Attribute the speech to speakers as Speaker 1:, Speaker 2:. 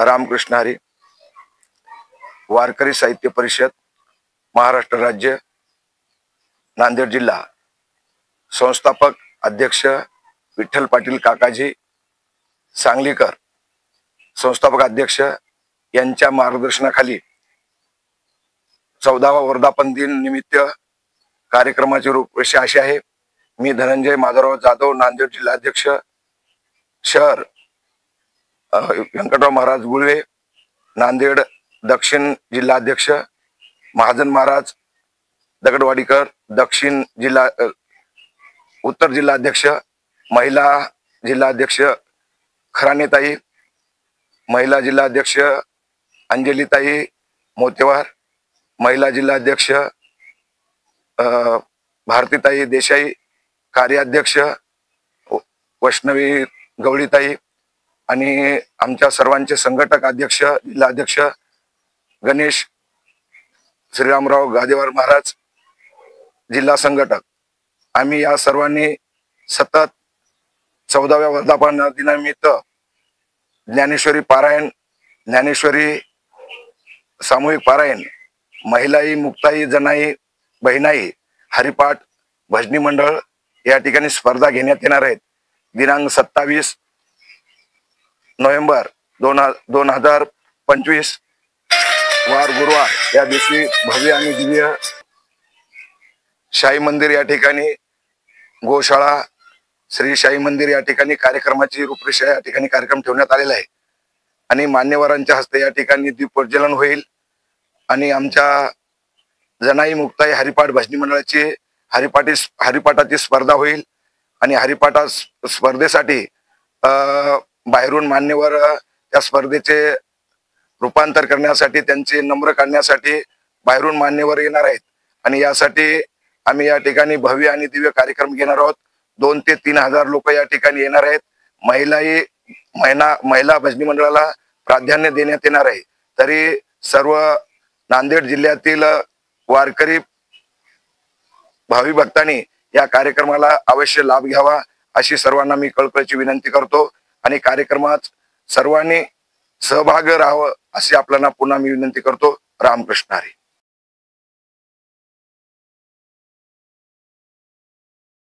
Speaker 1: रामकृष्ण हरी। वारकरी साहित्य परिषद महाराष्ट्र राज्य नांदेड जिल्हा संस्थापक अध्यक्ष विठ्ठल पाटील काकाजी सांगलीकर संस्थापक अध्यक्ष यांच्या मार्गदर्शनाखाली 14वा वर्धापन दिन निमित्त कार्यक्रमाची रूपरेषा अशी आहे। मी धनंजय माधवराव जाधव नांदेड जिल्हाध्यक्ष शहर व्यंकटराव महाराज गुळवे नांदेड दक्षिण जिल्हाध्यक्ष महाजन महाराज दगडवाडीकर दक्षिण जिल्हा उत्तर जिल्हाध्यक्ष महिला जिल्हाध्यक्ष खरानेताई महिला जिल्हाध्यक्ष अंजलीताई मोतेवार महिला जिल्हाध्यक्ष भारतीताई देसाई कार्याध्यक्ष वैष्णवी गवळीताई आणि आमच्या सर्वांचे संघटक अध्यक्ष जिल्हाध्यक्ष गणेश श्रीरामराव गादेवार महाराज जिल्हा संघटक आम्ही या सर्वांनी सतत 14व्या वर्धापन दिनानिमित्त ज्ञानेश्वरी पारायण ज्ञानेश्वरी सामूहिक पारायण महिलाई मुक्ताई जनाई बहिणाई हरिपाठ भजनी मंडळ या ठिकाणी स्पर्धा घेण्यात येणार आहेत। दिनांक 27 नोव्हेंबर 2025 वार गुरुवार या दिवशी भव्य आणि दिव्य शाही मंदिर या ठिकाणी गोशाळा श्री शाही मंदिर या ठिकाणी कार्यक्रमाची रूपरेषा या ठिकाणी कार्यक्रम ठेवण्यात आलेला आहे आणि मान्यवरांच्या हस्ते या ठिकाणी दीप प्रज्वलन होईल आणि आमच्या जनाई मुक्ताई हरिपाठ भजनी मंडळाची हरिपाठाची स्पर्धा होईल आणि हरिपाठा स्पर्धेसाठी बाहेरून मान्यवर त्या स्पर्धेचे रूपांतर करण्यासाठी त्यांचे नंबर काढण्यासाठी बाहेरून मान्यवर येणार आहेत आणि यासाठी आम्ही या ठिकाणी भव्य आणि दिव्य कार्यक्रम घेणार आहोत। 2 ते 3 हजार लोक या ठिकाणी येणार आहेत। महिला भजनी मंडळाला प्राधान्य देण्यात येणार आहे। तरी सर्व नांदेड जिल्ह्यातील वारकरी भावी भक्तांनी या कार्यक्रमाला अवश्य लाभ घ्यावा अशी सर्वांना मी कळकळीची विनंती करतो आणि कार्यक्रमात सर्वांनी सहभागी राहावं अशी आपल्याला पुन्हा मी विनंती करतो। रामकृष्ण हरी।